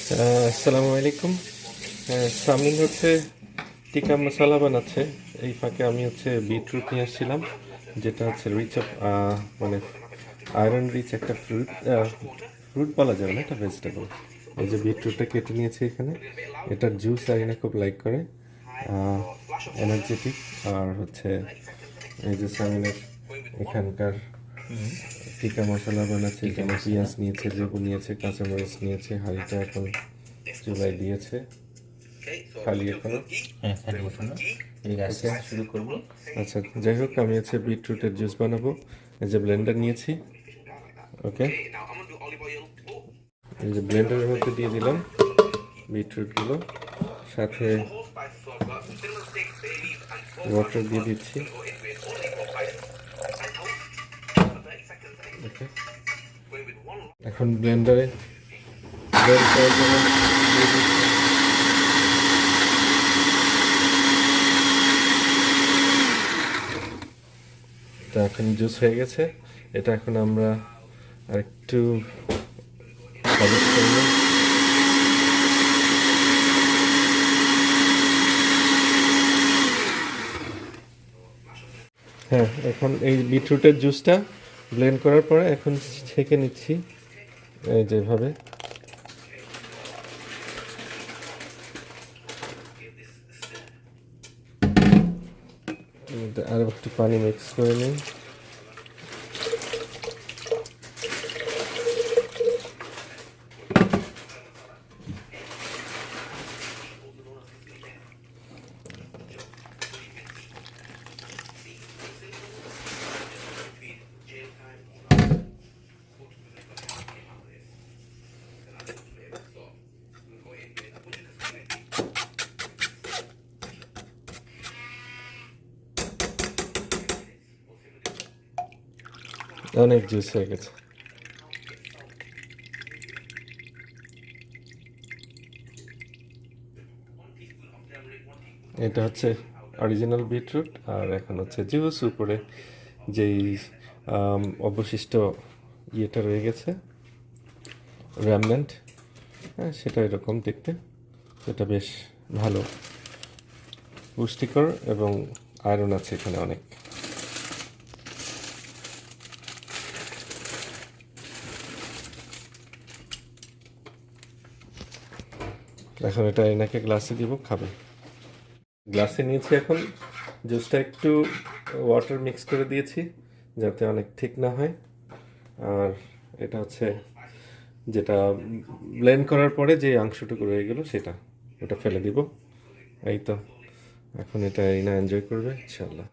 আসসালামু আলাইকুম। সামিন হচ্ছে টিকা মশলা বানাচ্ছে। এই ফাঁকে আমি হচ্ছে বিটরুট নিয়ে আসছিলাম, যেটা হচ্ছে রিচ অফ মানে আয়রন রিচ একটা ফ্রুট। ফ্রুট বলা যাবে না, এটা ভেজিটেবল। এই যে বিটরুটটা কেটে নিয়েছি এখানে, এটার জুস আরিনা খুব লাইক করে, এনার্জেটিক। আর হচ্ছে এই যে সামিনের এখানকার টিকা মশলা বানাচ্ছে, যেমন পেঁয়াজ নিয়েছে, লেবু নিয়েছে, কাঁচামরিচ নিয়েছে, হাঁড়িটা এখন চুলায় দিয়েছে, খালি এখনো। হ্যাঁ, খালি এখনো এই গাছ ওকে, শুরু করব। আচ্ছা, যাই হোক, আমি হচ্ছে বিটরুটের জুস বানাবো। এই যে ব্লেন্ডার নিয়েছি। ওকে, এই যে ব্লেন্ডারের মধ্যে দিয়ে দিলাম বিটরুটগুলো, সাথে ওয়াটার দিয়ে দিচ্ছি। ওকে, এখন ব্লেন্ডারে ব্লেন্ড করার জন্য দিয়ে দিচ্ছি। এটা এখন জুস হয়ে গেছে। এটা এখন আমরা আরেকটু সাজেস্ট করব। হ্যাঁ, এখন এই বিটরুটের জুসটা ব্লেন্ড করার পরে এখন ছেঁকে নিচ্ছি, এই যেভাবে। আর একটু পানি মিক্স করে নিই। অনেক জুস হয়ে গেছে। এটা হচ্ছে অরিজিনাল বিটরুট, আর এখন হচ্ছে জুস, উপরে যেই অবশিষ্ট ইয়েটা রয়ে গেছে, র্যামনেন্ট, হ্যাঁ, সেটা এরকম দেখতে। এটা বেশ ভালো, পুষ্টিকর, এবং আয়রন আছে এখানে অনেক। এখন এটা এনাকে গ্লাসে দিব, খাবে। গ্লাসে নিয়েছি এখন, জুসটা একটু ওয়াটার মিক্স করে দিয়েছি যাতে অনেক ঠিক না হয়। আর এটা হচ্ছে যেটা ব্লেন্ড করার পরে যে অংশটুকু রয়ে গেল সেটা, ওটা ফেলে দিব। এই তো, এখন এটা এনা এনজয় করবে ইনশাল্লাহ।